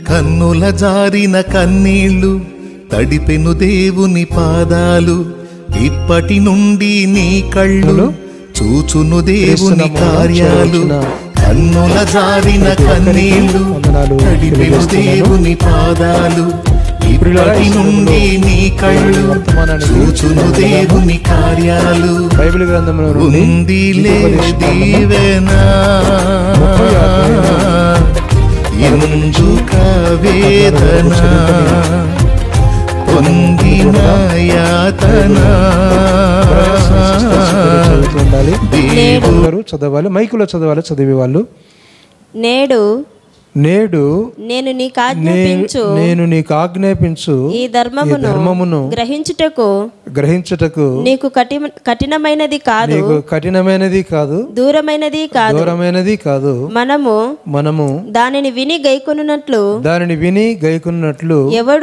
కన్నుల జారిన కన్నీళ్లు తడిపెను దేవుని పాదాలు, ఇప్పటి నుండి నీ కళ్ళు చూచును దేవుని కార్యాలు. కన్నుల జారిన కన్నీళ్లు తడిపెను దేవుని పాదాలు, ఇప్పటి నుండి నీ కళ్ళు చూచును దేవుని కార్యాలు. బైబిల్ గ్రంథంలో ఉందిలే దీవెనా ఎందుక వేదన పొందిన యాతన. చదవాలి, మైకులో చదవాలి చదివేవాళ్ళు. నేడు నేను నీకు ఆజ్ఞాపించు ఈ ధర్మమును గ్రహించుటకు నీకు కఠినమైనది కాదు, దూరమైనది కాదు. మనము దానిని విని గైకొనున్నట్లు ఎవడు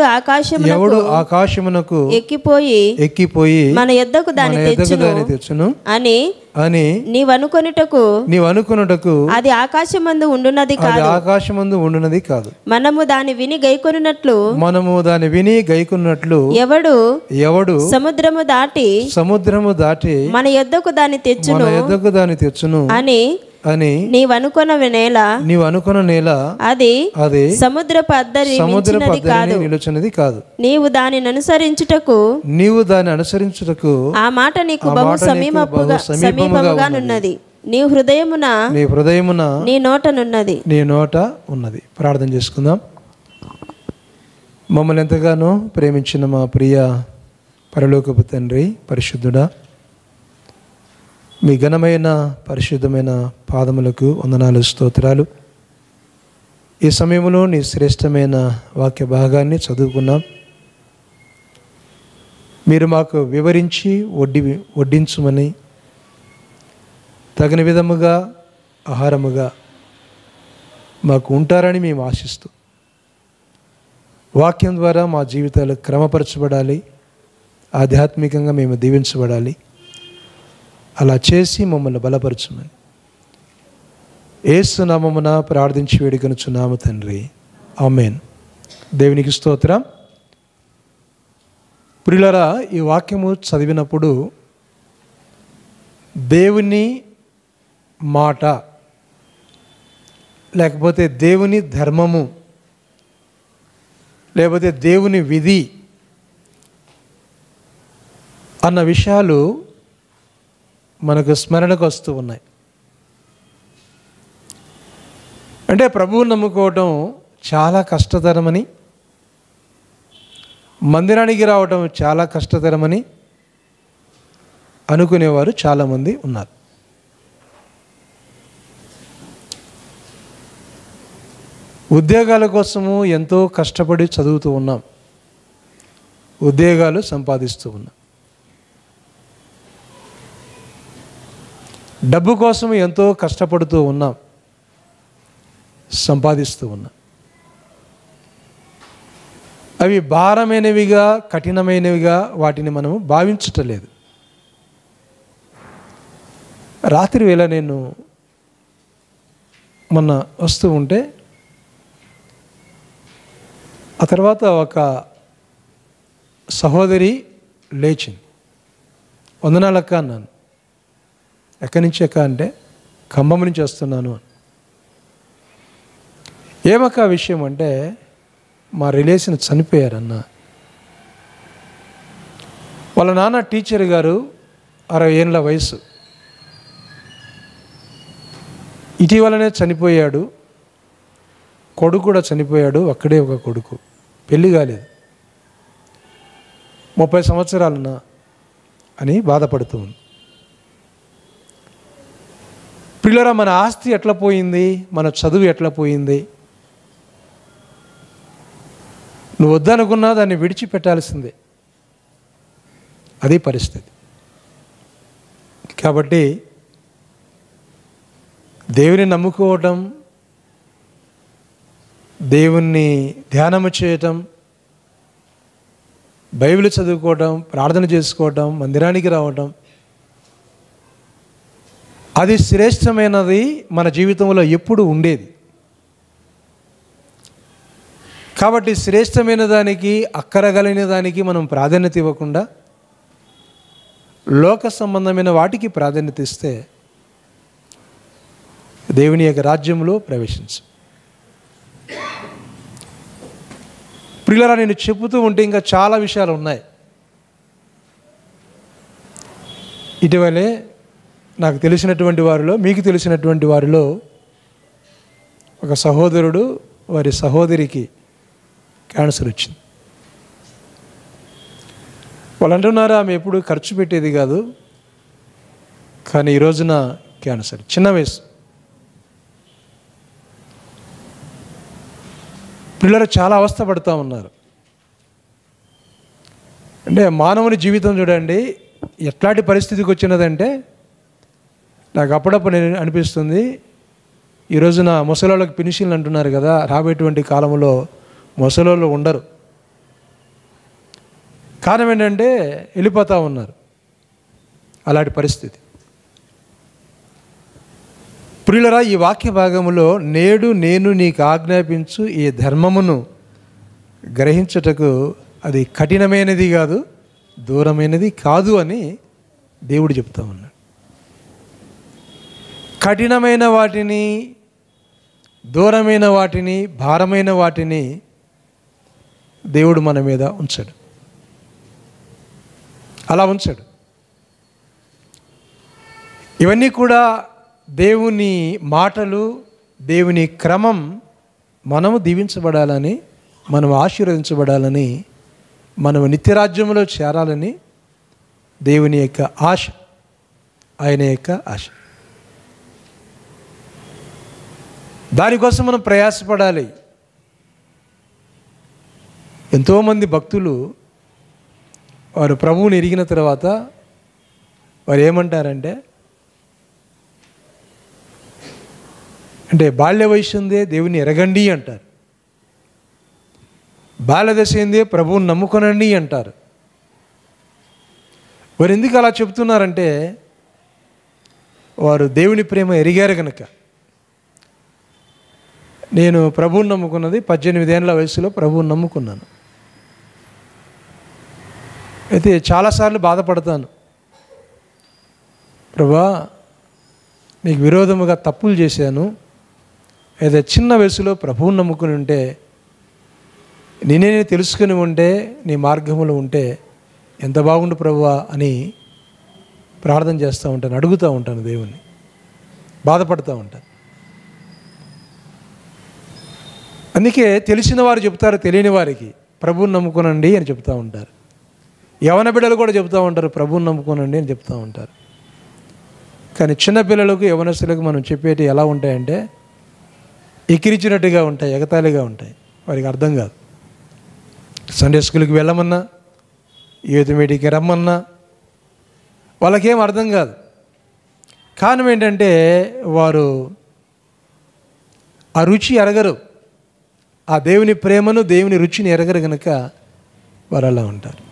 ఆకాశమునకు ఎక్కిపోయి మన యొద్దకు దాని తెచ్చును అని నీవనుకొనుటకు అది ఆకాశమందు ఉండునది కాదు. మనము దాని విని గైకొనున్నట్లు ఎవడు సముద్రము దాటి మన యొద్దకు దాని తెచ్చును అని నీవనుకొన నేల అది సముద్రపు అద్దరి నిలుచున్నది కాదు. నీవు దానిని అనుసరించుటకు ఆ మాట నీకు బహు సమీపముగానున్నది. నీ హృదయమున నీ నోట ఉన్నది. ప్రార్థన చేసుకుందాం. మమ్మల్ని ఎంతగానో ప్రేమించిన మా ప్రియ పరలోకపు తండ్రి, పరిశుద్ధుడా, మీ ఘనమైన పరిశుద్ధమైన పాదములకు వందనాలు, స్తోత్రాలు. ఈ సమయంలో నీ శ్రేష్టమైన వాక్య భాగాన్ని చదువుకున్నాం. మీరు మాకు వివరించి వడ్డించుమని, తగిన విధముగా ఆహారముగా మాకు ఉంటారని మేము ఆశిస్తూ, వాక్యం ద్వారా మా జీవితాలు క్రమపరచబడాలి, ఆధ్యాత్మికంగా మేము దీవించబడాలి. అలా చేసి మమ్మల్ని బలపరచమని యేసు నామమున ప్రార్థించి వేడుకొనుచున్నాము తండ్రి, ఆమేన్. దేవునికి స్తోత్రం. ప్రియులారా, ఈ వాక్యము చదివినప్పుడు దేవుని మాట లేకపోతే దేవుని ధర్మము లేకపోతే దేవుని విధి అన్న విషయాలు మనకు స్మరణకు వస్తూ ఉన్నాయి. అంటే ప్రభువుని నమ్ముకోవటం చాలా కష్టతరమని, మందిరానికి రావటం చాలా కష్టతరమని అనుకునేవారు చాలామంది ఉన్నారు. ఉద్యోగాల కోసము ఎంతో కష్టపడి చదువుతూ ఉన్నాం, ఉద్యోగాలు సంపాదిస్తూ ఉన్నాం. డబ్బు కోసం ఎంతో కష్టపడుతూ ఉన్నాం, సంపాదిస్తూ ఉన్నాం. అవి భారమైనవిగా, కఠినమైనవిగా వాటిని మనం భావించటలేదు. రాత్రి వేళ నేను మొన్న వస్తూ ఉంటే, ఆ తర్వాత ఒక సహోదరి లేచింది. వందనాలక్క అన్నాను. ఎక్కడి నుంచి అక్క అంటే, ఖమ్మం నుంచి వస్తున్నాను. ఏమక్క విషయం అంటే, మా రిలేషన్ చనిపోయారన్న. వాళ్ళ నాన్న టీచర్ గారు, 60 ఏళ్ళ వయసు, ఇటీవలనే చనిపోయాడు. కొడుకు కూడా చనిపోయాడు, అక్కడే ఒక కొడుకు, పెళ్ళి కాలేదు, 30 సంవత్సరాలున్నా అని బాధపడుతూ ఉంది. పిల్లరా, మన ఆస్తి ఎట్లా పోయింది, మన చదువు ఎట్లా పోయింది, నువ్వు వద్దనుకున్నా దాన్ని విడిచిపెట్టాల్సిందే, అది పరిస్థితి. కాబట్టి దేవుని నమ్ముకోవటం, దేవుణ్ణి ధ్యానము చేయటం, బైబిల్ చదువుకోవటం, ప్రార్థన చేసుకోవటం, మందిరానికి రావటం, అది శ్రేష్టమైనది మన జీవితంలో ఎప్పుడు ఉండేది. కాబట్టి శ్రేష్టమైన దానికి, అక్కరగలిగిన దానికి మనం ప్రాధాన్యత ఇవ్వకుండా లోక సంబంధమైన వాటికి ప్రాధాన్యత ఇస్తే దేవుని యొక్క రాజ్యంలో ప్రవేశించు. ప్రియులారా, నేను చెబుతూ ఉంటే ఇంకా చాలా విషయాలు ఉన్నాయి. ఇటీవలే నాకు తెలిసినటువంటి వారిలో, మీకు తెలిసినటువంటి వారిలో ఒక సహోదరుడు, వారి సహోదరికి క్యాన్సర్ వచ్చింది. వాళ్ళు అంటున్నారు ఆమె ఎప్పుడు ఖర్చు పెట్టేది కాదు, కానీ ఈ రోజున క్యాన్సర్, చిన్న వయసు. పిల్లలు చాలా అవస్థపడుతూ ఉన్నారు. అంటే మానవుని జీవితం చూడండి ఎట్లాంటి పరిస్థితికి వచ్చినదంటే, నాకు అప్పుడప్పుడు అనిపిస్తుంది, ఈ రోజున ముసలోళ్ళకి పెన్షన్లు అంటున్నారు కదా, రాబోయేటువంటి కాలంలో ముసలోళ్ళు ఉండరు. కారణం ఏంటంటే వెళ్ళిపోతూ ఉన్నారు. అలాంటి పరిస్థితి. ప్రియులరా, ఈ వాక్య భాగములో నేడు నేను నీకు ఆజ్ఞాపించు ఈ ధర్మమును గ్రహించుటకు అది కఠినమైనది కాదు, దూరమైనది కాదు అని దేవుడు చెప్తా ఉన్నాడు. కఠినమైన వాటిని, దూరమైన వాటిని, భారమైన వాటిని దేవుడు మన మీద ఉంచాడు. అలా ఉంచాడు. ఇవన్నీ కూడా దేవుని మాటలు, దేవుని క్రమం. మనము దీవించబడాలని, మనం ఆశీర్వదించబడాలని, మనం నిత్యరాజ్యంలో చేరాలని దేవుని యొక్క ఆశ, ఆయన యొక్క ఆశ. దానికోసం మనం ప్రయాసపడాలి. ఎంతోమంది భక్తులు వారు ప్రభువుని ఎరిగిన తర్వాత వారు ఏమంటారంటే, అంటే బాల్య వయసు ఉందే దేవుని ఎరగండి అంటారు, బాల్యదశ ఏందే ప్రభువుని నమ్ముకొనండి అంటారు. వారు ఎందుకు అలా చెప్తున్నారంటే, వారు దేవుని ప్రేమ ఎరిగారు కనుక. నేను ప్రభువుని నమ్ముకున్నది 18 ఏళ్ళ వయసులో ప్రభువుని నమ్ముకున్నాను. అయితే చాలాసార్లు బాధపడతాను, ప్రభువా నీకు విరోధముగా తప్పులు చేశాను, అయితే చిన్న వయసులో ప్రభువుని నమ్ముకుని ఉంటే, నేనే తెలుసుకుని ఉంటే, నీ మార్గంలో ఉంటే ఎంత బాగుండు ప్రభువా అని ప్రార్థన చేస్తూ ఉంటాను, అడుగుతూ ఉంటాను దేవుణ్ణి, బాధపడుతూ ఉంటాను. అందుకే తెలిసిన వారు చెప్తారు, తెలియని వారికి ప్రభువుని నమ్ముకునండి అని చెప్తూ ఉంటారు. యవన బిడ్డలు కూడా చెప్తూ ఉంటారు, ప్రభువుని నమ్ముకోనండి అని చెప్తూ ఉంటారు. కానీ చిన్నపిల్లలకు, యవనస్తులకు మనం చెప్పేటి ఎలా ఉంటాయంటే ఎకిరించినట్టుగా ఉంటాయి, ఎగతాళిగా ఉంటాయి. వారికి అర్థం కాదు. సండే స్కూల్కి వెళ్ళమన్నా, యూత్ మీటింగ్కి రమ్మన్నా వాళ్ళకేం అర్థం కాదు. కారణం ఏంటంటే వారు ఆ రుచి ఎరగరు, ఆ దేవుని ప్రేమను, దేవుని రుచిని ఎరగరు కనుక వారు అలా ఉంటారు.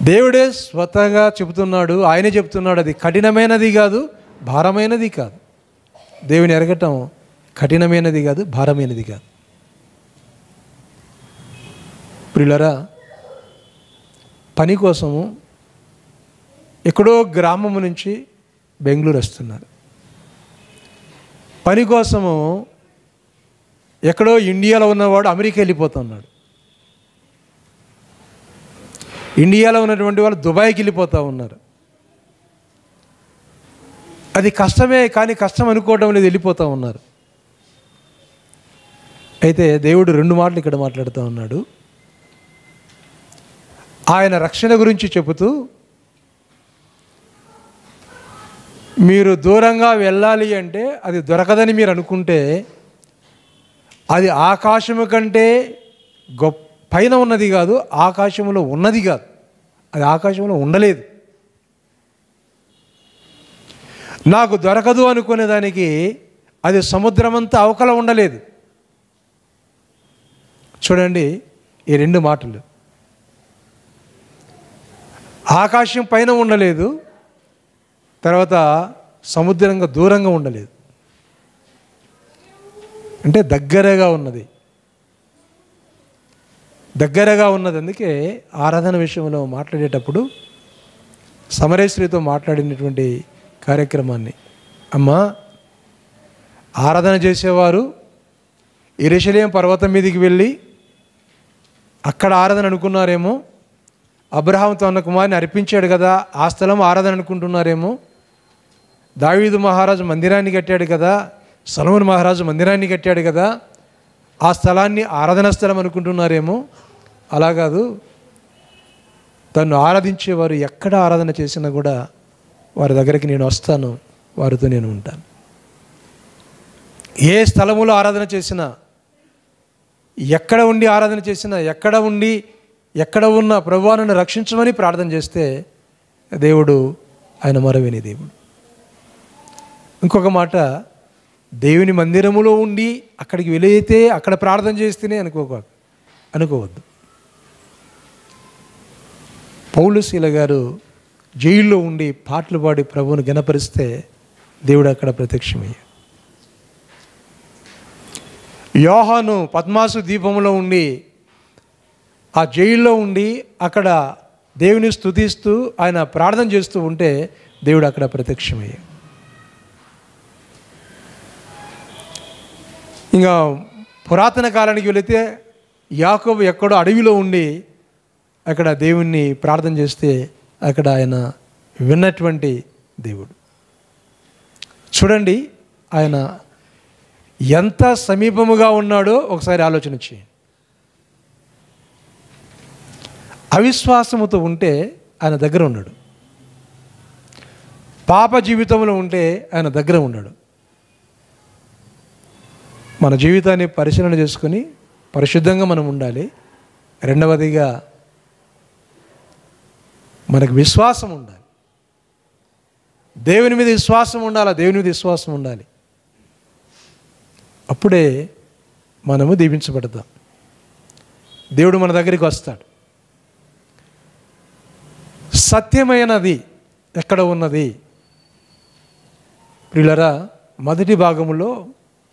దేవుడే స్వతహాగా చెబుతున్నాడు, ఆయనే చెప్తున్నాడు, అది కఠినమైనది కాదు, భారమైనది కాదు. దేవుని ఎరగటం కఠినమైనది కాదు, భారమైనది కాదు. ప్రియులారా, పని కోసము ఎక్కడో గ్రామము నుంచి బెంగళూరు వస్తున్నారు. పని కోసము ఎక్కడో ఇండియాలో ఉన్నవాడు అమెరికా వెళ్ళిపోతున్నాడు. ఇండియాలో ఉన్నటువంటి వాళ్ళు దుబాయ్కి వెళ్ళిపోతూ ఉన్నారు. అది కష్టమే, కానీ కష్టం అనుకోవడం లేదు, వెళ్ళిపోతూ ఉన్నారు. అయితే దేవుడు 2 మాటలు ఇక్కడ మాట్లాడుతూ ఉన్నాడు. ఆయన రక్షణ గురించి చెబుతూ, మీరు దూరంగా వెళ్ళాలి అంటే అది దొరకదని మీరు అనుకుంటే, అది ఆకాశము కంటే పైన ఉన్నది కాదు, ఆకాశంలో ఉన్నది కాదు, అది ఆకాశంలో ఉండలేదు. నాకు దొరకదు అనుకునేదానికి అది సముద్రమంతా అవకల ఉండలేదు. చూడండి ఈ 2 మాటలు. ఆకాశం పైన ఉండలేదు, తర్వాత సముద్రంగా దూరంగా ఉండలేదు. అంటే దగ్గరగా ఉన్నది, దగ్గరగా ఉన్నది. అందుకే ఆరాధన విషయంలో మాట్లాడేటప్పుడు సమరయ స్త్రీతో మాట్లాడినటువంటి కార్యక్రమాన్ని, అమ్మా, ఆరాధన చేసేవారు యెరూషలేము పర్వతం మీదకి వెళ్ళి అక్కడ ఆరాధన అనుకున్నారేమో, అబ్రహాము తన కుమారుని అర్పించాడు కదా, ఆ స్థలం ఆరాధన అనుకుంటున్నారేమో, దావీదు మహారాజు మందిరాన్ని కట్టాడు కదా, సొలొమోను మహారాజు మందిరాన్ని కట్టాడు కదా, ఆ స్థలాన్ని ఆరాధన స్థలం అనుకుంటున్నారేమో. అలా కాదు, తను ఆరాధించేవారు ఎక్కడ ఆరాధన చేసినా కూడా వారి దగ్గరికి నేను వస్తాను, వారితో నేను ఉంటాను. ఏ స్థలములో ఆరాధన చేసినా, ఎక్కడ ఉండి ఆరాధన చేసినా, ఎక్కడ ఉన్న ప్రభువా నన్ను రక్షించమని ప్రార్థన చేస్తే దేవుడు ఆయన మొరవిని దేవుడు. ఇంకొక మాట, దేవుని మందిరములో ఉండి అక్కడికి వెళితే అక్కడ ప్రార్థన చేస్తేనే అనుకోవద్దు. పౌలు శీల గారు జైల్లో ఉండి పాటలు పాడి ప్రభువును గణపరిస్తే దేవుడు అక్కడ ప్రత్యక్షమయ్యాడు. యోహాను పద్మాసు దీపంలో ఉండి ఆ జైల్లో ఉండి అక్కడ దేవుని స్తుతిస్తూ ఆయన ప్రార్థన చేస్తూ ఉంటే దేవుడు అక్కడ ప్రత్యక్షమయ్యాడు. ఇంకా పురాతన కాలానికి వెళితే యాకోబు ఎక్కడో అడవిలో ఉండి అక్కడ దేవుణ్ణి ప్రార్థన చేస్తే అక్కడ ఆయన విన్నటువంటి దేవుడు. చూడండి ఆయన ఎంత సమీపముగా ఉన్నాడో ఒకసారి ఆలోచన చేయండి. అవిశ్వాసముతో ఉంటే ఆయన దగ్గర ఉన్నాడు, పాప జీవితంలో ఉంటే ఆయన దగ్గర ఉన్నాడు. మన జీవితాన్ని పరిశీలన చేసుకొని పరిశుద్ధంగా మనం ఉండాలి. రెండవదిగా మనకు విశ్వాసం ఉండాలి, దేవుని మీద విశ్వాసం ఉండాలి. అప్పుడే మనము దీవించబడతాం, దేవుడు మన దగ్గరికి వస్తాడు. సత్యమైనది ఎక్కడ ఉన్నది ప్రియులరా? మొదటి భాగములో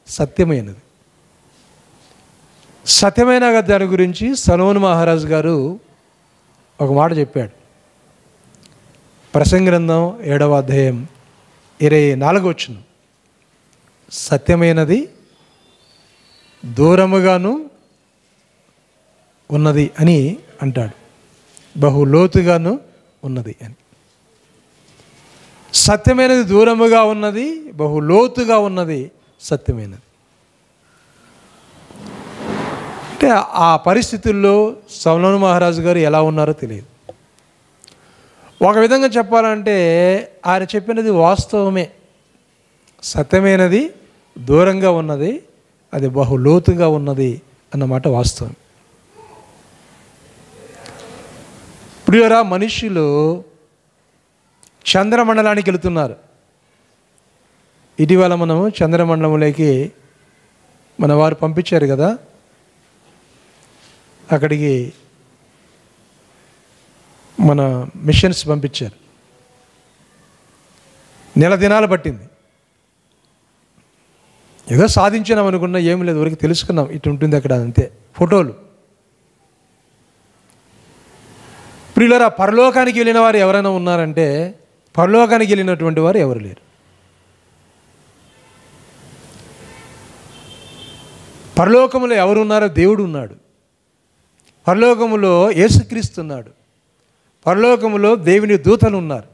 సత్యమైన దాని గురించి సొలొమోను మహారాజు గారు ఒక మాట చెప్పాడు. ప్రసంగి గ్రంథం 7వ అధ్యాయం 24వ వచనం, సత్యమైనది దూరముగాను ఉన్నది అని అంటాడు, బహు లోతుగాను ఉన్నది అని. సత్యమైనది దూరముగా ఉన్నది, బహు లోతుగా ఉన్నది సత్యమైనది. అంటే ఆ పరిస్థితుల్లో సొలొమోను మహారాజు గారు ఎలా ఉన్నారో తెలియదు. ఒక విధంగా చెప్పాలంటే ఆయన చెప్పినది వాస్తవమే, సత్యమైనది దూరంగా ఉన్నది, అది బహు లోతుగా ఉన్నది అన్నమాట వాస్తవం. ప్రియురా, మనుషులు చంద్రమండలానికి వెళుతున్నారు. ఇటీవల మనము చంద్రమండలంలోకి మన వారు పంపించారు కదా, అక్కడికి మన మిషన్స్ పంపించారు. నెల దినాలు పట్టింది. ఏదో సాధించినాం అనుకున్నా, ఏమి లేదు, ఊరికి తెలుసుకున్నాం ఇటు ఉంటుంది అక్కడ, అంతే. ఫోటోలు. ప్రియులారా, పరలోకానికి వెళ్ళిన వారు ఎవరైనా ఉన్నారంటే పరలోకానికి వెళ్ళినటువంటి వారు ఎవరు లేరు. పరలోకములో ఎవరు ఉన్నారో? దేవుడు ఉన్నాడు. పరలోకములో యేసుక్రీస్తు ఉన్నాడు. పరలోకములో దేవుని దూతలు ఉన్నారు.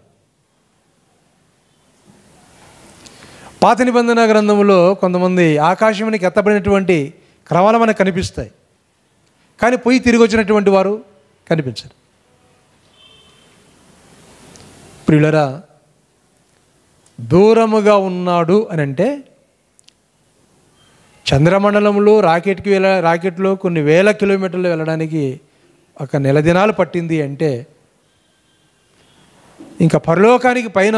పాత నిబంధన గ్రంథములో కొంతమంది ఆకాశమునికి ఎత్తబడినటువంటి క్రమాలు మనకు కనిపిస్తాయి, కానీ పోయి తిరిగి వచ్చినటువంటి వారు కనిపించరు. ప్రియులరా, దూరముగా ఉన్నాడు అని అంటే చంద్రమండలంలో రాకెట్లో కొన్ని వేల కిలోమీటర్లు వెళ్ళడానికి ఒక నెల దినాలు పట్టింది అంటే ఇంకా పరలోకానికి పైన,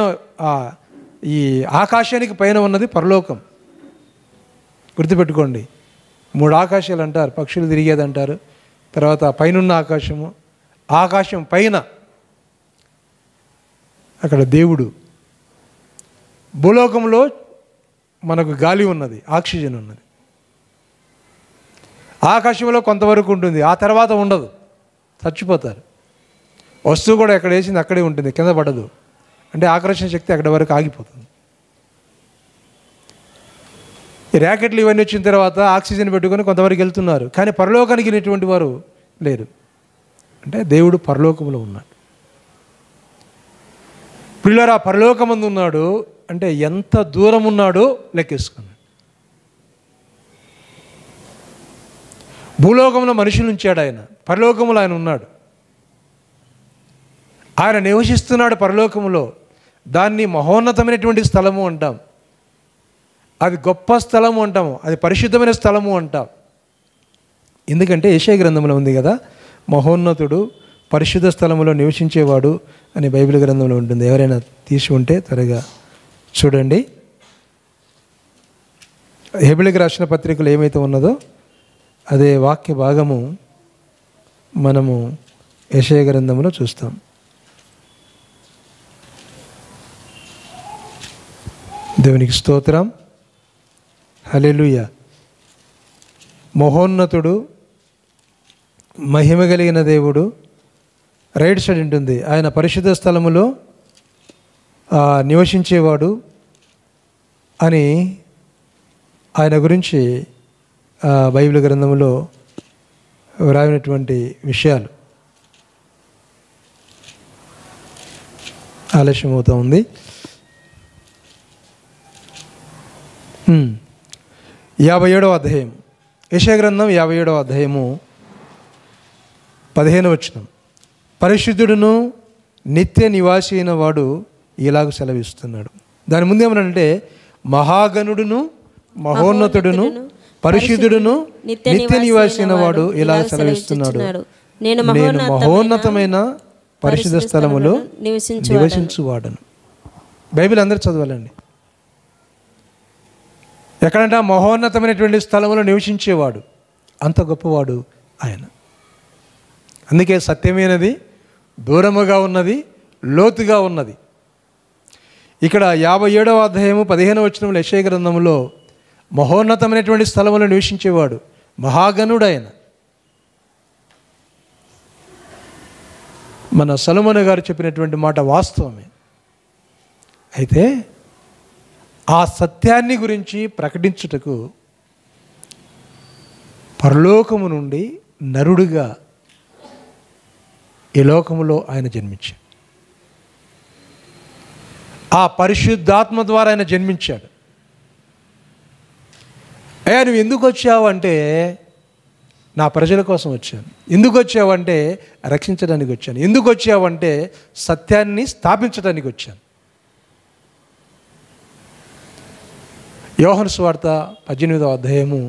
ఈ ఆకాశానికి పైన ఉన్నది పరలోకం. గుర్తుపెట్టుకోండి, 3 ఆకాశాలు అంటారు, పక్షులు తిరిగేది అంటారు. తర్వాత పైనున్న ఆకాశము, ఆకాశం పైన అక్కడ దేవుడు. భూలోకంలో మనకు గాలి ఉన్నది, ఆక్సిజన్ ఉన్నది. ఆకాశంలో కొంతవరకు ఉంటుంది, ఆ తర్వాత ఉండదు, చచ్చిపోతారు. వస్తువు కూడా ఎక్కడ వేసింది అక్కడే ఉంటుంది, కింద పడదు. అంటే ఆకర్షణ శక్తి అక్కడి వరకు ఆగిపోతుంది. ఈ ర్యాకెట్లు ఇవన్నీ వచ్చిన తర్వాత ఆక్సిజన్ పెట్టుకొని కొంతవరకు వెళ్తున్నారు, కానీ పరలోకానికి వెళ్ళినటువంటి వారు లేరు. అంటే దేవుడు పరలోకంలో ఉన్నాడు. పిల్లరా, పరలోకమందు ఉన్నాడు అంటే ఎంత దూరం ఉన్నాడో లెక్కేసుకున్నాడు. భూలోకంలో మనుషులు ఉంచాడు ఆయన, పరలోకంలో ఆయన ఉన్నాడు. ఆయన నివసిస్తున్నాడు పరలోకములో. దాన్ని మహోన్నతమైనటువంటి స్థలము అంటాం, అది గొప్ప స్థలము అంటాము, అది పరిశుద్ధమైన స్థలము అంటాం. ఎందుకంటే యెషయా గ్రంథంలో ఉంది కదా, మహోన్నతుడు పరిశుద్ధ స్థలములో నివసించేవాడు అని బైబిల్ గ్రంథంలో ఉంటుంది. ఎవరైనా తీసి ఉంటే త్వరగా చూడండి. హెబ్రీయులకు రాసిన పత్రికలో ఏమైతే ఉన్నదో అదే వాక్య భాగము మనము యెషయా గ్రంథంలో చూస్తాం. దేవునికి స్తోత్రం, హల్లెలూయా. మహోన్నతుడు, మహిమ కలిగిన దేవుడు, రైట్ సైడ్ ఉంటుంది, ఆయన పరిశుద్ధ స్థలములో నివసించేవాడు అని ఆయన గురించి బైబిల్ గ్రంథంలో వ్రాయినటువంటి విషయాలు. ఆలస్యం అవుతూ ఉంది. 57వ అధ్యాయం, యెషయా గ్రంథం 57వ అధ్యాయము 15వ వచనం. పరిశుద్ధుడును నిత్య నివాసి అయిన వాడు ఇలాగ సెలవిస్తున్నాడు. దాని ముందేమనంటే, మహాగణుడును మహోన్నతుడును పరిశుద్ధుడును నిత్య నివాసి అయిన వాడు ఇలాగ సెలవిస్తున్నాడు, నేను మహోన్నతమైన పరిశుద్ధ స్థలములో నివసించువాడను. బైబిల్ అందరూ చదవాలండి. ఎక్కడంటే మహోన్నతమైనటువంటి స్థలంలో నివసించేవాడు, అంత గొప్పవాడు ఆయన. అందుకే సత్యమైనది దూరముగా ఉన్నది, లోతుగా ఉన్నది. ఇక్కడ 57వ అధ్యాయము 15వ వచనంలో యెషయా గ్రంథంలో మహోన్నతమైనటువంటి స్థలంలో నివసించేవాడు, మహాగణుడు ఆయన. మన సొలొమోను గారు చెప్పినటువంటి మాట వాస్తవమే. అయితే ఆ సత్యాన్ని గురించి ప్రకటించుటకు పరలోకము నుండి నరుడుగా ఈ లోకములో ఆయన జన్మించాడు. ఆ పరిశుద్ధాత్మ ద్వారా ఆయన జన్మించాడు. అయ్యా నువ్వు ఎందుకు వచ్చావంటే, నా ప్రజల కోసం వచ్చాను. ఎందుకు వచ్చావంటే రక్షించడానికి వచ్చాను. ఎందుకు వచ్చావంటే సత్యాన్ని స్థాపించడానికి వచ్చాను. యోహాను సువార్త 18వ అధ్యాయము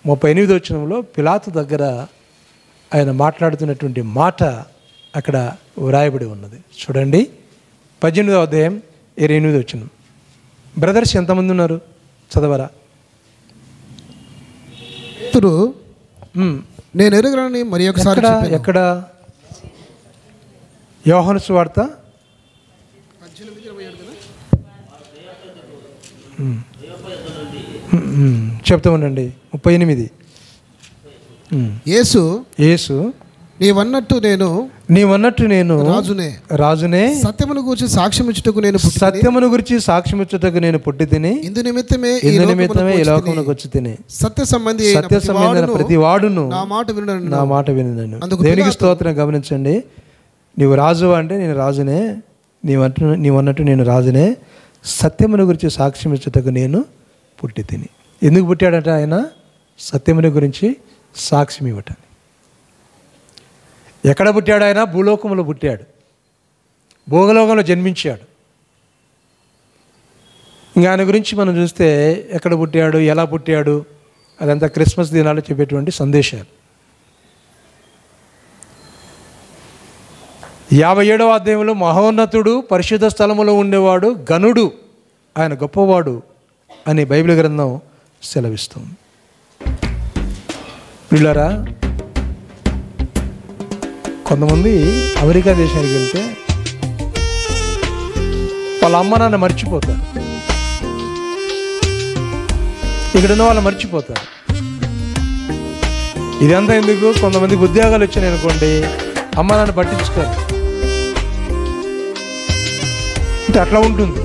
38వ వచనంలో పిలాతు దగ్గర ఆయన మాట్లాడుతున్నటువంటి మాట అక్కడ వ్రాయబడి ఉన్నది. చూడండి, 18వ అధ్యాయం 28వ వచనం. బ్రదర్స్ ఎంతమంది ఉన్నారు, చదవరా? నేను ఎరుగనని మరి ఒకసారి ఎక్కడ? యోహాను సువార్త 18 చెప్తా ఉండండి. 38. యేసు నీవన్నట్టు నేను రాజునే సత్యమును గురించి సాక్ష్యం ఇచ్చుటకు నేను పుట్టి తిని ఇందు నిమిత్తమే ఈ లోకమునకు వచ్చి తిని సత్య సంబంధి ప్రతి వాడును నా మాట వినను. దేవునికి స్తోత్రం. గమనించండి, నీవు రాజు అంటే నేను రాజునే, నీవన్నట్టు నేను రాజునే, సత్యమును గురించి సాక్ష్యం ఇచ్చుటకు నేను పుట్టి తిని. ఎందుకు పుట్టాడట ఆయన? సత్యముని గురించి సాక్ష్యం ఇవ్వటానికి. ఎక్కడ పుట్టాడు ఆయన? భూలోకంలో పుట్టాడు, భోగలోకంలో జన్మించాడు. ఇంకా ఆయన గురించి మనం చూస్తే ఎక్కడ పుట్టాడు, ఎలా పుట్టాడు, అదంతా క్రిస్మస్ దినాల్లో చెప్పేటువంటి సందేశాలు. 57వ అధ్యాయంలో మహోన్నతుడు, పరిశుద్ధ స్థలములో ఉండేవాడు, గనుడు, ఆయన గొప్పవాడు అని బైబిల్ గ్రంథం సెలవిస్తుంది. పిల్లరా, కొంతమంది అమెరికా దేశానికి వెళ్తే వాళ్ళ అమ్మ నాన్న మర్చిపోతారు, ఇక్కడున్న వాళ్ళు మర్చిపోతారు. ఇదంతా ఎందుకు? కొంతమందికి ఉద్యోగాలు వచ్చినాయి అనుకోండి, అమ్మ నాన్న పట్టించుకోరు అంటే అట్లా ఉంటుంది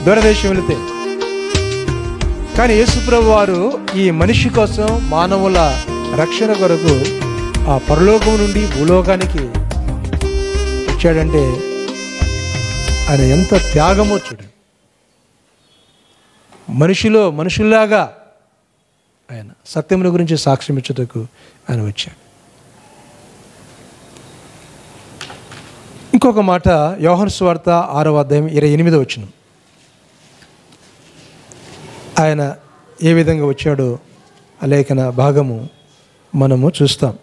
దూరదేశం వెళితే. కానీ యేసుప్రభు వారు ఈ మనిషి కోసం, మానవుల రక్షణ కొరకు ఆ పరలోకం నుండి భూలోకానికి వచ్చాడంటే ఆయన ఎంత త్యాగమో చూడండి. మనుషుల్లాగా ఆయన సత్యముల గురించి సాక్ష్యం ఇచ్చుటకు ఆయన వచ్చాడు. ఇంకొక మాట యోహాను సువార్త 6వ అధ్యాయం 28వ వచనం. ఆయన ఏ విధంగా వచ్చాడో ఆ లేఖన భాగము మనము చూస్తాం.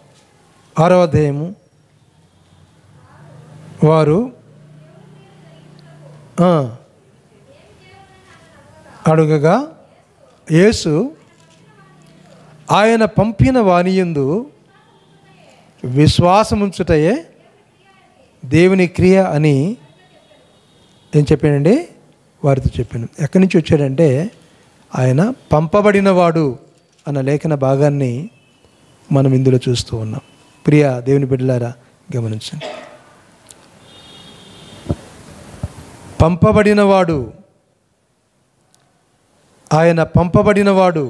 6వ అధ్యాయము. వారు అడుగగా యేసు ఆయన పంపిన వానియందు విశ్వాసముంచుటయే దేవుని క్రియ అని ఏం చెప్పానండి? వారితో చెప్పాను. ఎక్కడి నుంచి వచ్చాడంటే ఆయన పంపబడినవాడు అన్న లేఖన భాగాన్ని మనం ఇందులో చూస్తూ ఉన్నాం. ప్రియ దేవుని బిడ్డలారా గమనించండి. పంపబడినవాడు, ఆయన పంపబడినవాడు,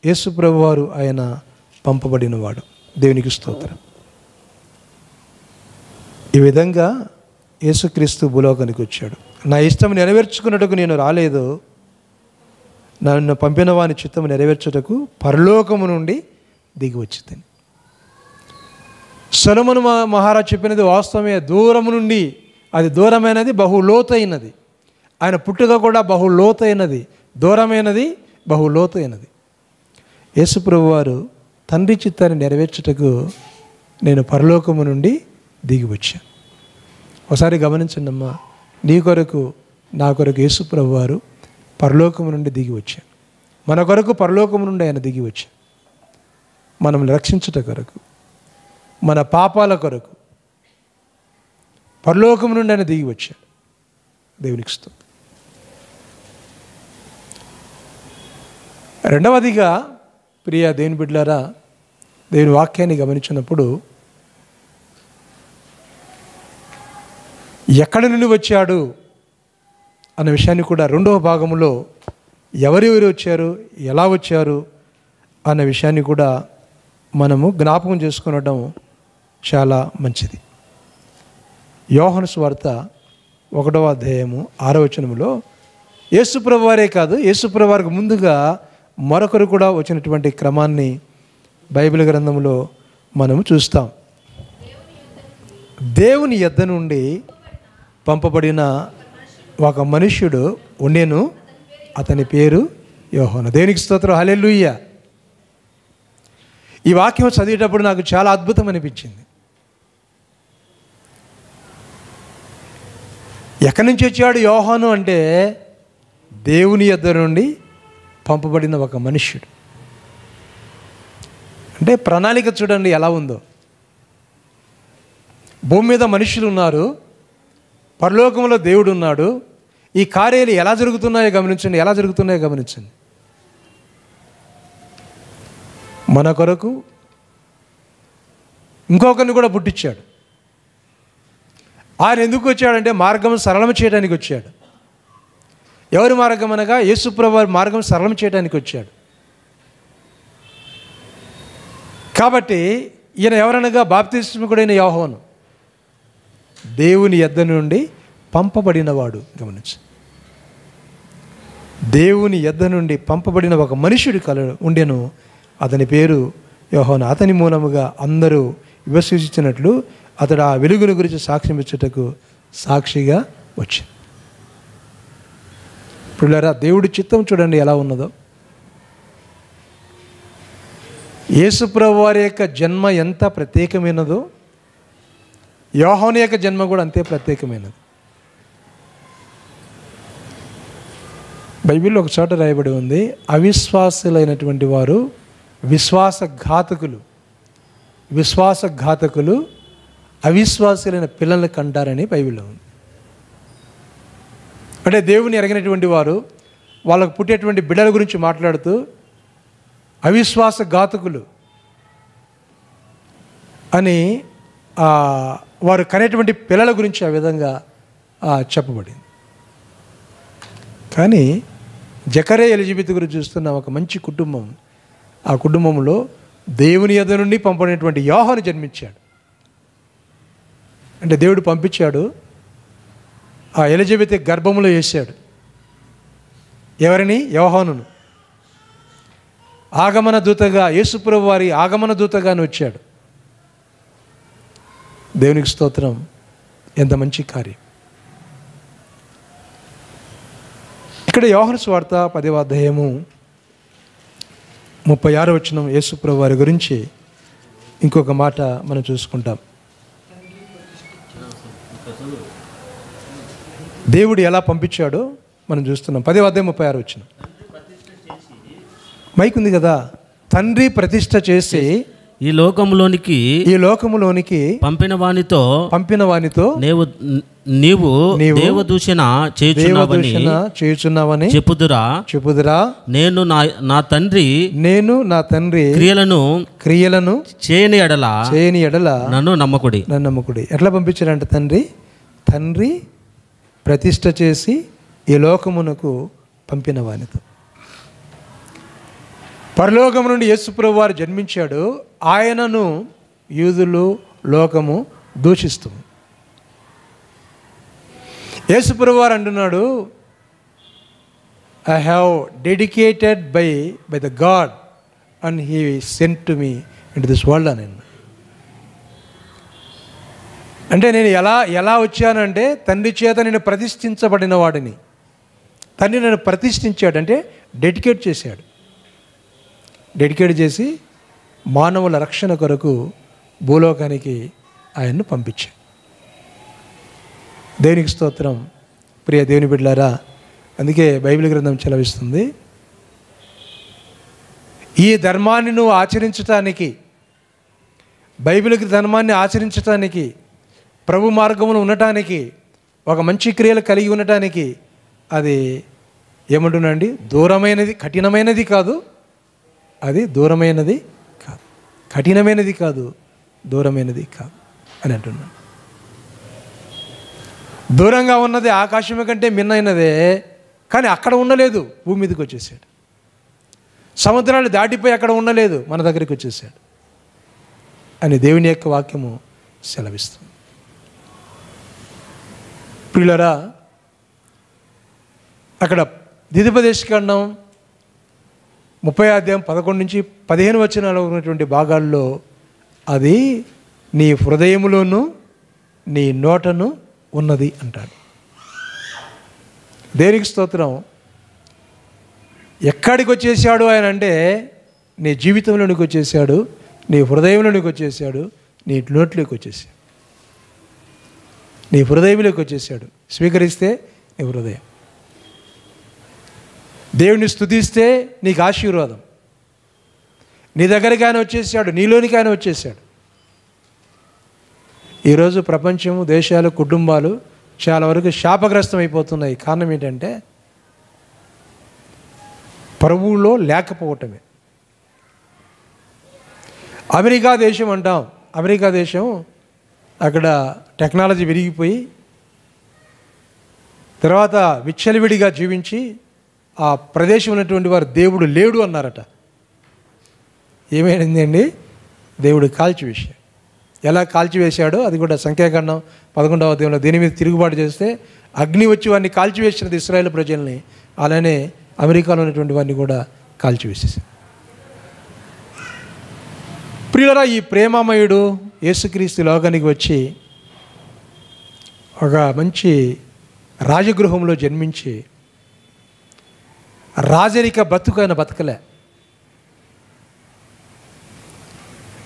యేసు ప్రభువారు ఆయన పంపబడినవాడు. దేవునికి స్తోత్రం. ఈ విధంగా యేసుక్రీస్తు భూలోకానికి వచ్చాడు. నా ఇష్టం నెరవేర్చుకున్నట్టుకు నేను రాలేదు, నన్ను పంపిన వాని చిత్తము నెరవేర్చుటకు పరలోకము నుండి దిగి వచ్చింది. సొలొమోను మహారాజు చెప్పినది వాస్తవమే. దూరము నుండి, అది దూరమైనది, బహులోతైనది. ఆయన పుట్టుక కూడా బహులోతైనది, దూరమైనది, బహులోతైనది. యేసుప్రభు వారు తండ్రి చిత్తాన్ని నెరవేర్చుటకు నేను పరలోకము నుండి దిగి వచ్చాను. ఒకసారి గమనించండి అమ్మా, నీ కొరకు నా కొరకు యేసుప్రభు వారు పరలోకము నుండి దిగి వచ్చాను. మన కొరకు పరలోకము నుండి ఆయన దిగి వచ్చాను. మనం రక్షించుట కొరకు, మన పాపాల కొరకు పరలోకము నుండి ఆయన దిగి వచ్చాడు. దేవునికి స్తోత్రం. రెండవదిగా ప్రియ దేవుని బిడ్డలారా, దేవుని వాక్యాన్ని గమనించినప్పుడు ఎక్కడి నుండి వచ్చాడు అన్న విషయాన్ని కూడా రెండవ భాగంలో ఎవరెవరు వచ్చారు, ఎలా వచ్చారు అన్న విషయాన్ని కూడా మనము జ్ఞాపకం చేసుకునడం చాలా మంచిది. యోహాను సువార్త 1వ అధ్యాయము 6వ వచనములో యేసుప్రభు వారే కాదు, యేసుప్రభు వారికి ముందుగా మరొకరు కూడా వచ్చినటువంటి క్రమాన్ని బైబిల్ గ్రంథంలో మనము చూస్తాం. దేవుని యొద్ద నుండి పంపబడిన ఒక మనుష్యుడు ఉండెను, అతని పేరు యోహాను. దేవునికి స్తోత్రం, హల్లెలూయా. ఈ వాక్యం చదివేటప్పుడు నాకు చాలా అద్భుతం అనిపించింది. ఎక్కడి నుంచి వచ్చాడు యోహాను అంటే దేవుని యొద్ద నుండి పంపబడిన ఒక మనుష్యుడు. అంటే ప్రణాళిక చూడండి ఎలా ఉందో. భూమి మీద మనుషులు ఉన్నారు, పరలోకంలో దేవుడు ఉన్నాడు. ఈ కార్యాలు ఎలా జరుగుతున్నాయో గమనించండి. మన కొరకు ఇంకొకరిని కూడా పుట్టించాడు. ఆయన ఎందుకు వచ్చాడంటే మార్గం సరళం చేయడానికి వచ్చాడు. ఎవరి మార్గం అనగా యేసుప్రభు వారి మార్గం సరళం చేయడానికి వచ్చాడు. కాబట్టి ఈయన ఎవరనగా బాప్తిస్మికుడైన యోహాను, దేవుని యొద్ద నుండి పంపబడినవాడు. గమనించు, దేవుని యొద్ద నుండి పంపబడిన ఒక మనుషుడు ఉండెను, అతని పేరు యోహాను. అతని మూలముగా అందరూ విశ్వసించినట్లు అతడు ఆ వెలుగును గురించి సాక్ష్యం ఇచ్చుటకు సాక్షిగా వచ్చాడు. పిల్లరా, దేవుడి చిత్తం చూడండి ఎలా ఉన్నదో. యేసుప్రభు వారి యొక్క జన్మ ఎంత ప్రత్యేకమైనదో, యోహాను యొక్క జన్మ కూడా అంతే ప్రత్యేకమైనది. బైబిల్లో ఒక చోట రాయబడి ఉంది, అవిశ్వాసులైనటువంటి వారు విశ్వాసఘాతకులు అవిశ్వాసులైన పిల్లల్ని కంటారని బైబిల్లో ఉంది. అంటే దేవుని ఎరగినటువంటి వారు వాళ్ళకు పుట్టేటువంటి బిడ్డల గురించి మాట్లాడుతూ అవిశ్వాస ఘాతకులు అని వారు కనేటువంటి పిల్లల గురించి ఆ విధంగా చెప్పబడింది. కానీ జకరియా ఎలిజబెత్ గురించి చూస్తున్న ఒక మంచి కుటుంబం, ఆ కుటుంబంలో దేవుని యొద్ద నుండి పంపడినటువంటి యోహాను జన్మించాడు. అంటే దేవుడు పంపించాడు, ఆ ఎలిజబెత్ గర్భంలో వేశాడు. ఎవరిని? యోహానును. ఆగమన దూతగా, యేసుప్రభు వారి ఆగమన దూతగానే వచ్చాడు. దేవునికి స్తోత్రం. ఎంత మంచి కార్యం. ఇక్కడ యోహాను సువార్త 10వ అధ్యాయము 36వ వచనం యేసుప్రభు వారి గురించి ఇంకొక మాట మనం చూసుకుంటాం. దేవుడు ఎలా పంపించాడో మనం చూస్తున్నాం. 10వ అధ్యాయం 36వ వచనం. మైక్ ఉంది కదా. తండ్రి ప్రతిష్ఠ చేసి ఈ లోకములోనికి పంపిన వానితో నీవు దేవదూషణ చేయుచున్నావని చెప్పుదురా. నేను నా తండ్రి క్రియలను చేయని ఎడల నన్ను నమ్మకుడి. ఎట్లా పంపించాడంటే తండ్రి ప్రతిష్ఠ చేసి ఈ లోకమునకు పంపిన వానితో. పరలోకము నుండి యేసుప్రభు వారు జన్మించాడు. ఆయనను యూదులు, లోకము దూషిస్తుంది. యేసుప్రభు వారు అంటున్నాడు, I have dedicated by the God and he sent to me in to this world అని. అంటే నేను ఎలా వచ్చానంటే తండ్రి చేత నేను ప్రతిష్ఠించబడిన వాడిని. తండ్రి నన్ను ప్రతిష్ఠించాడంటే డెడికేట్ చేశాడు. డెడికేట్ చేసి మానవుల రక్షణ కొరకు భూలోకానికి ఆయన్ను పంపించాడు. దేవునికి స్తోత్రం. ప్రియ దేవుని బిడ్డలారా, అందుకే బైబిల్ గ్రంథం చెలవిస్తుంది, ఈ ధర్మాన్ని నువ్వు ఆచరించటానికి, బైబిల్ ధర్మాన్ని ఆచరించటానికి, ప్రభు మార్గంలో ఉండటానికి, ఒక మంచి క్రియలు కలిగి ఉండటానికి అది ఏమంటున్నాండి? దూరమైనది, కఠినమైనది కాదు. అది దూరమైనది కాదు, కఠినమైనది కాదు, దూరమైనది కాదు అని అంటున్నాను. దూరంగా ఉన్నది ఆకాశం కంటే మిన్నైనదే, కానీ అక్కడ ఉండలేదు, భూమి మీదకి వచ్చేసాడు. సముద్రాలు దాటిపోయి అక్కడ ఉండలేదు, మన దగ్గరికి వచ్చేసాడు అని దేవుని యొక్క వాక్యము సెలవిస్తుంది. ప్రియులారా, అక్కడ ద్వితీయోపదేశకాండం 30వ అధ్యాయం 11 నుంచి 15 వచనాలు ఉన్నటువంటి భాగాల్లో అది నీ హృదయములోను నీ నోటను ఉన్నది అంటాడు. దేనికి స్తోత్రం. ఎక్కడికి వచ్చేసాడు ఆయన అంటే నీ జీవితంలోనికి వచ్చేసాడు, నీ హృదయంలోనికి వచ్చేసాడు, నీ నోట్లోకి వచ్చేసాడు, నీ హృదయంలోకి వచ్చేసాడు. స్వీకరిస్తే నీ హృదయం, దేవుని స్తుతిస్తే నీకు ఆశీర్వాదం. నీ దగ్గరికి ఆయన వచ్చేసాడు, నీలోనికి ఆయన వచ్చేసాడు. ఈరోజు ప్రపంచము, దేశాలు, కుటుంబాలు చాలా వరకు శాపగ్రస్తం అయిపోతున్నాయి. కారణం ఏంటంటే ప్రభువులో లేకపోవటమే. అమెరికా దేశం అంటాం. అమెరికా దేశం అక్కడ టెక్నాలజీ విరిగిపోయి తర్వాత విచ్చలవిడిగా జీవించి ఆ ప్రదేశం ఉన్నటువంటి వారు దేవుడు లేడు అన్నారట. ఏమైందండి? దేవుడు కాల్చివేశాడు. ఎలా కాల్చివేశాడో అది కూడా సంఖ్యాకాండం 11వ అధ్యాయంలో దీని మీద తిరుగుబాటు చేస్తే అగ్ని వచ్చి వారిని కాల్చివేసినది ఇశ్రాయేలు ప్రజల్ని. అలానే అమెరికాలో ఉన్నటువంటి వారిని కూడా కాల్చివేసేసాడు. ప్రియులరా, ఈ ప్రేమమయుడు యేసుక్రీస్తు లోకానికి వచ్చి ఒక మంచి రాజగృహంలో జన్మించి రాజరిక బతుకు ఆయన బతకలే.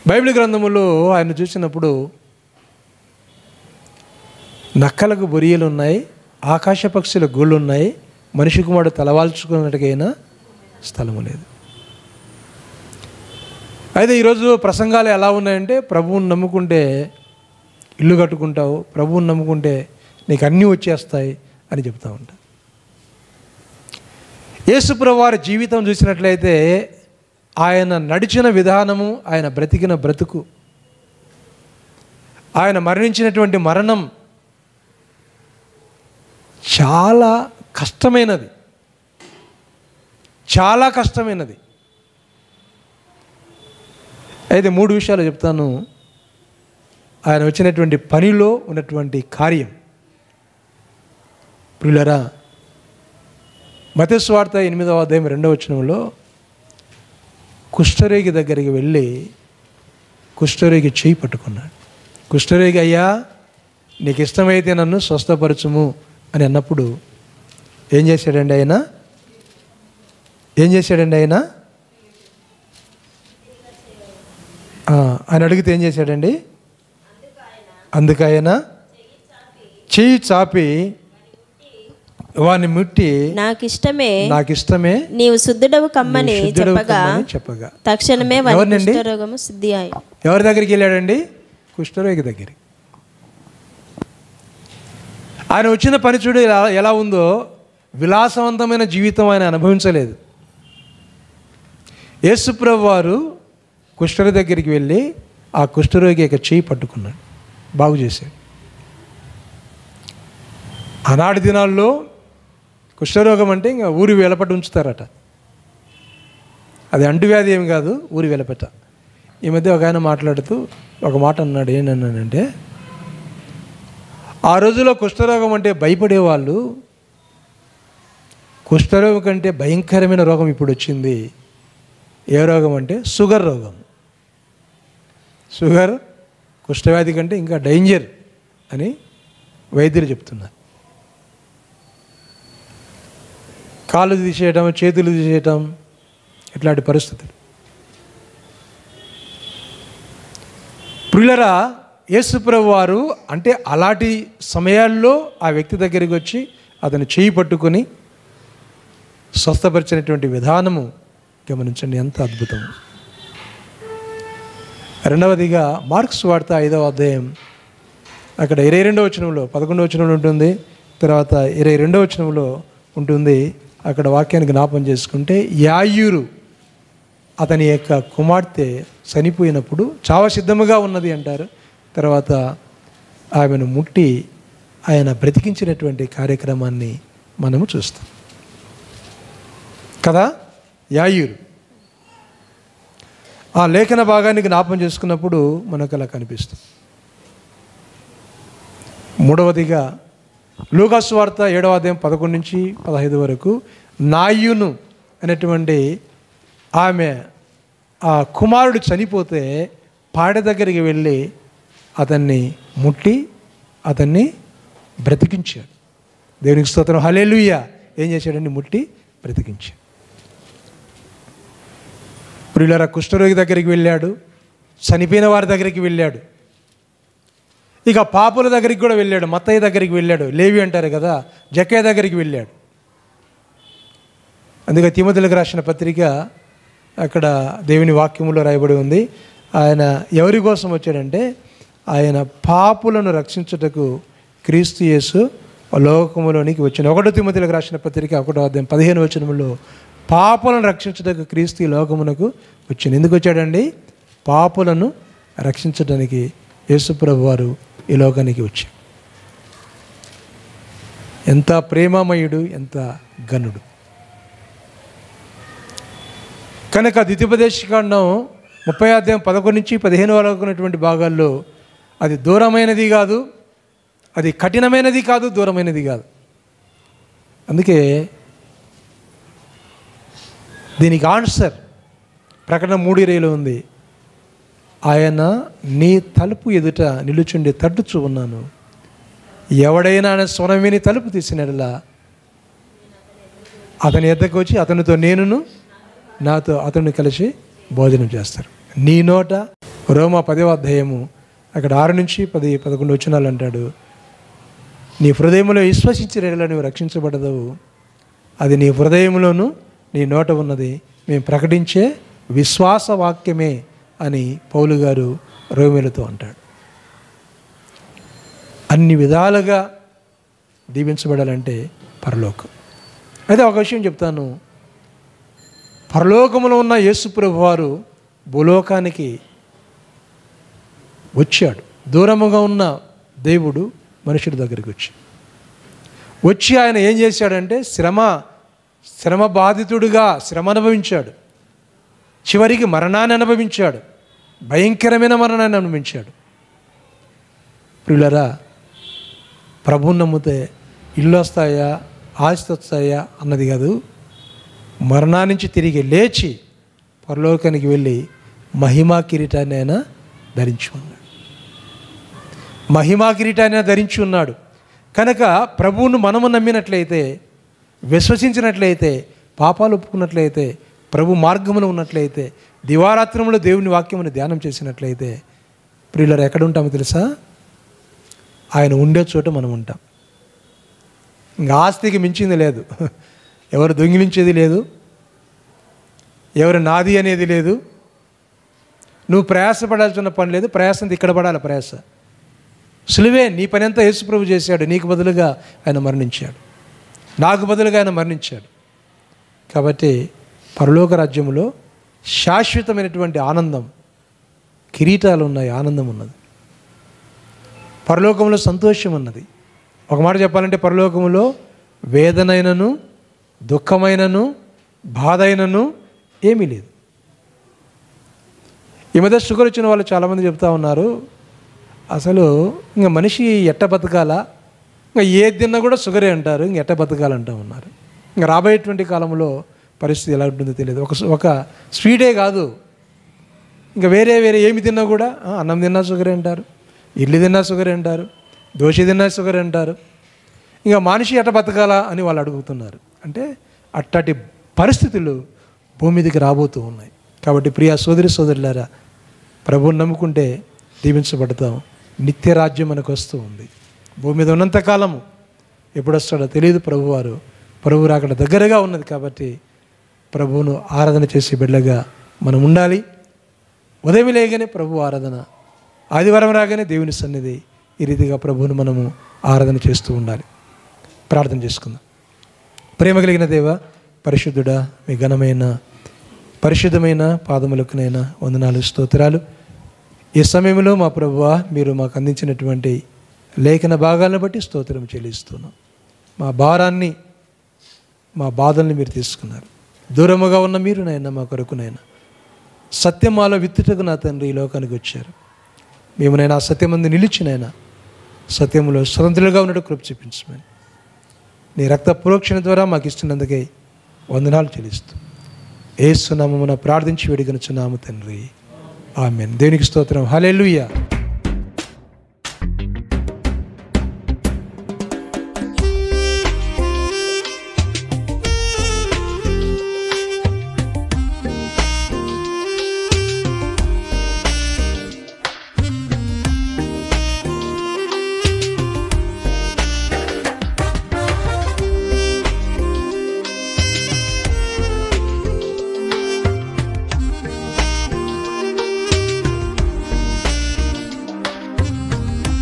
బైబిల్ గ్రంథములో ఆయన చూసినప్పుడు నక్కలకు బొరియలు ఉన్నాయి, ఆకాశ పక్షుల గూళ్ళు ఉన్నాయి, మనిషి కుమారుడు తలవాల్చుకున్నట్టుగైనా స్థలము లేదు. అయితే ఈరోజు ప్రసంగాలు ఎలా ఉన్నాయంటే ప్రభువుని నమ్ముకుంటే ఇల్లు కట్టుకుంటావు, ప్రభువుని నమ్ముకుంటే నీకు అన్నీ వచ్చేస్తాయి అని చెప్తూ ఉంటారు. యేసుప్రభు వారి జీవితం చూసినట్లయితే ఆయన నడిచిన విధానము, ఆయన బ్రతికిన బ్రతుకు, ఆయన మరణించినటువంటి మరణం చాలా కష్టమైనది, చాలా కష్టమైనది. అయితే 3 విషయాలు చెప్తాను. ఆయన వచ్చినటువంటి పనిలో ఉన్నటువంటి కార్యం. ప్రియులారా, మత్తయి సువార్త 8వ అధ్యాయం 2వ వచనంలో కుష్ఠరోగి దగ్గరికి వెళ్ళి కుష్ఠరోగి చేయి పట్టుకున్నాడు. కుష్ఠరోగి, అయ్యా నీకు ఇష్టమైతే నన్ను స్వస్థపరచుము అని అన్నప్పుడు ఏం చేశాడండి ఆయన? ఆయన అడిగితే ఏం చేశాడండి? అందుకైన చెయ్యి చాపి వాని ముట్టి నాకు ఇష్టమే నీవు శుద్ధుడవు కమ్మని చెప్పగా తక్షణమే కుష్ఠరోగము శుద్ధి అయ్యింది. ఎవరి దగ్గరికి వెళ్ళాడండి? కుష్ఠరోగి దగ్గరికి. ఆయన వచ్చిన పని చూడు ఎలా ఉందో. విలాసవంతమైన జీవితం ఆయన అనుభవించలేదు. యేసుప్రభు వారు కుష్ఠరోగి దగ్గరికి వెళ్ళి ఆ కుష్ఠరోగి యొక్క చేయి పట్టుకున్నాడు, బాగు చేశాడు. ఆనాటి దినాల్లో కుష్ఠరోగం అంటే ఇంకా ఊరి వెలపట ఉంచుతారట. అది అంటువ్యాధి ఏమి కాదు, ఊరి వెలపట. ఈ మధ్య ఒక ఆయన మాట్లాడుతూ ఒక మాట అన్నాడు. ఏంటన్నానంటే, ఆ రోజుల్లో కుష్ఠరోగం అంటే భయపడేవాళ్ళు. కుష్ఠరోగం కంటే భయంకరమైన రోగం ఇప్పుడు వచ్చింది. ఏ రోగం అంటే షుగర్ రోగం. షుగర్ కుష్ఠవ్యాధి కంటే ఇంకా డేంజర్ అని వైద్యులు చెప్తున్నారు. కాళ్ళు తీసేయటం, చేతులు తీసేయటం, ఇట్లాంటి పరిస్థితులు. ప్రియులరా, యేసుప్రభు వారు అంటే అలాంటి సమయాల్లో ఆ వ్యక్తి దగ్గరికి వచ్చి అతను చేయి పట్టుకొని స్వస్థపరిచినటువంటి విధానము గమనించండి, ఎంత అద్భుతం. రెండవదిగా మార్క్స్ సువార్త 5వ అధ్యాయం అక్కడ 22వ వచనంలో 11వ వచనంలో ఉంటుంది, తర్వాత 22వ వచనంలో ఉంటుంది. అక్కడ వాక్యాన్ని జ్ఞాపం చేసుకుంటే, యాయూరు అతని యొక్క కుమార్తె చనిపోయినప్పుడు చావ సిద్ధముగా ఉన్నది అంటారు. తర్వాత ఆమెను ముట్టి ఆయన బ్రతికించినటువంటి కార్యక్రమాన్ని మనము చూస్తాం కదా. యాయూరు ఆ లేఖన భాగాన్ని జ్ఞాపం చేసుకున్నప్పుడు మనకు అలా కనిపిస్తుంది. మూడవదిగా లూకా సువార్త 7వ అధ్యాయం 11 నుంచి 15 వరకు నాయును అనేటువంటి ఆమె ఆ కుమారుడు చనిపోతే పాడె దగ్గరికి వెళ్ళి అతన్ని ముట్టి అతన్ని బ్రతికించాడు. దేవునికి స్తోత్రం, హల్లెలూయా. ఏం చేశాడండి? ముట్టి బ్రతికించాడు. ప్రియులారా, కుష్ఠరోగి దగ్గరికి వెళ్ళాడు, చనిపోయిన వారి దగ్గరికి వెళ్ళాడు, ఇక పాపుల దగ్గరికి కూడా వెళ్ళాడు. మత్తయ్య దగ్గరికి వెళ్ళాడు, లేవి అంటారు కదా, జక్కయ్య దగ్గరికి వెళ్ళాడు. అందుకే తిమోతిలకు రాసిన పత్రిక అక్కడ దేవుని వాక్యములో రాయబడి ఉంది. ఆయన ఎవరి కోసం వచ్చాడంటే, ఆయన పాపులను రక్షించుటకు క్రీస్తు యేసు లోకములోనికి వచ్చిన. 1 తిమోతిలకు రాసిన పత్రిక 1వ అధ్యాయం 15వ వచనములో పాపులను రక్షించుటకు క్రీస్తు ఈ లోకమునకు వచ్చింది. ఎందుకు వచ్చాడండి? పాపులను రక్షించడానికి యేసుప్రభు వారు ఈ లోకానికి వచ్చాడు. ఎంత ప్రేమమయుడు, ఎంత ఘనుడు. కనుక ద్వితీయోపదేశకాండం 30వ అధ్యాయం 11 నుంచి 15 వరకు ఉన్నటువంటి భాగాల్లో అది దూరమైనది కాదు, అది కఠినమైనది కాదు, దూరమైనది కాదు. అందుకే దీనికి ఆన్సర్ ప్రకటన 3:20లో ఉంది. ఆయన నీ తలుపు ఎదుట నిలుచుండి తట్టుచూ ఉన్నాను, ఎవడైనా ఆయన స్వరం విని తలుపు తీసినట్లా అతని ఎద్దకు వచ్చి అతనితో నేనును నాతో అతన్ని కలిసి భోజనం చేస్తారు. నీ నోట రోమా 10వ అధ్యాయము అక్కడ 6 నుంచి 10-11 వచనాలు అంటాడు, నీ హృదయంలో విశ్వసించిన నువ్వు రక్షించబడదవు, అది నీ హృదయంలోనూ నీ నోట ఉన్నది మేము ప్రకటించే విశ్వాస వాక్యమే అని పౌలు గారు రోమీయులతో అంటాడు. అన్ని విధాలుగా దీవించబడాలంటే పరలోకం. అయితే ఒక విషయం చెప్తాను, పరలోకములో ఉన్న యేసు ప్రభువారు భూలోకానికి వచ్చాడు. దూరముగా ఉన్న దేవుడు మనుషుడి దగ్గరికి వచ్చి ఆయన ఏం చేశాడంటే శ్రమ బాధితుడిగా శ్రమ అనుభవించాడు. చివరికి మరణాన్ని అనుభవించాడు. భయంకరమైన మరణాన్ని అనుభవించాడు. ప్రియులరా, ప్రభువుని నమ్మితే ఇల్లు వస్తాయా, ఆస్తి వస్తాయా అన్నది కాదు. మరణా నుంచి తిరిగి లేచి పరలోకానికి వెళ్ళి మహిమా కిరీటాన్ని ఆయన ధరించి ఉన్నాడు. మహిమా కిరీటాన్ని ధరించి ఉన్నాడు. కనుక ప్రభువును మనము నమ్మినట్లయితే, విశ్వసించినట్లయితే, పాపాలు ఒప్పుకున్నట్లయితే, ప్రభు మార్గములో ఉన్నట్లయితే, దివారాత్రములో దేవుని వాక్యమును ధ్యానం చేసినట్లయితే, ప్రియులారా ఎక్కడ ఉంటామో తెలుసా? ఆయన ఉండే చోట మనం ఉంటాం. ఇంకా ఆస్తికి మించింది లేదు. ఎవరు దొంగిలించేది లేదు, ఎవరు నాది అనేది లేదు. నువ్వు ప్రయాసపడాల్సిన పని లేదు. ప్రయాసం ఇక్కడ పడాలి. ప్రయాస సులువే. నీ పని అంతా యేసుప్రభు చేశాడు. నీకు బదులుగా ఆయన మరణించాడు. నాకు బదులుగా ఆయన మరణించాడు. కాబట్టి పరలోక రాజ్యంలో శాశ్వతమైనటువంటి ఆనందం, కిరీటాలు ఉన్నాయి, ఆనందం ఉన్నది. పరలోకంలో సంతోషం ఉన్నది. ఒక మాట చెప్పాలంటే పరలోకంలో వేదనైనను, దుఃఖమైనను, బాధ అయినను ఏమీ లేదు. ఈ మధ్య షుగర్ వచ్చిన వాళ్ళు చాలామంది చెప్తా ఉన్నారు, అసలు ఇంకా మనిషి ఎట్ట బతకాలా, ఇంకా ఏది తిన్నా కూడా షుగరే అంటారు, ఇంక ఎట్ట బతకాలంటూ ఉన్నారు. ఇంకా రాబోయేటువంటి కాలంలో పరిస్థితి ఎలా ఉంటుందో తెలియదు. ఒక స్వీటే కాదు, ఇంకా వేరే ఏమి తిన్నా కూడా అన్నం తిన్నా షుగరే అంటారు, ఇడ్లీ తిన్నా షుగరే అంటారు, దోశ తిన్నా షుగరే అంటారు. ఇంకా మనిషి ఎట్ట బతకాలా అని వాళ్ళు అడుగుతున్నారు. అంటే అట్టటి పరిస్థితులు భూమి మీదకి రాబోతూ ఉన్నాయి. కాబట్టి ప్రియా సోదరులారా, ప్రభువుని నమ్ముకుంటే దీవించబడతాం. నిత్య రాజ్యం మనకు వస్తూ ఉంది. భూమి మీద ఉన్నంతకాలము ఎప్పుడు వస్తాడో తెలియదు. ప్రభు రాకడ దగ్గరగా ఉన్నది. కాబట్టి ప్రభువును ఆరాధన చేసే బిడ్డగా మనం ఉండాలి. ఉదయం లేగానే ప్రభు ఆరాధన, ఆదివారం రాగానే దేవుని సన్నిధి, ఈ రీతిగా ప్రభువును మనము ఆరాధన చేస్తూ ఉండాలి. ప్రార్థన చేసుకుందాం. ప్రేమ కలిగిన దేవ, పరిశుద్ధుడా, మీ ఘనమైన పరిశుద్ధమైన పాదములకునైనా వందనాలు, స్తోత్రాలు. ఈ సమయంలో మా ప్రభువా, మీరు మాకు అందించినటువంటి లేఖన భాగాలను బట్టి స్తోత్రం చెల్లిస్తున్నాం. మా భారాన్ని, మా బాధల్ని మీరు తీసుకున్నారు. దూరముగా ఉన్న మీరు నైనా మా కొరకునైనా సత్యమాలో విత్తుటకు నా తండ్రి ఈ లోకానికి వచ్చారు. మేము నైనా ఆ సత్యమందు నిలిచినైనా సత్యములో స్వతంత్రులుగా ఉన్నట్టు కృప చూపించమని నీ రక్త ప్రోక్షణ ద్వారా మాకు ఇస్తున్నందుకే వందనాలు చెల్లిస్తూ యేసు నామమున ప్రార్థించి వేడుకొనుచున్నాము తండ్రి. ఆమేన్. దేవునికి స్తోత్రం. హల్లెలూయా.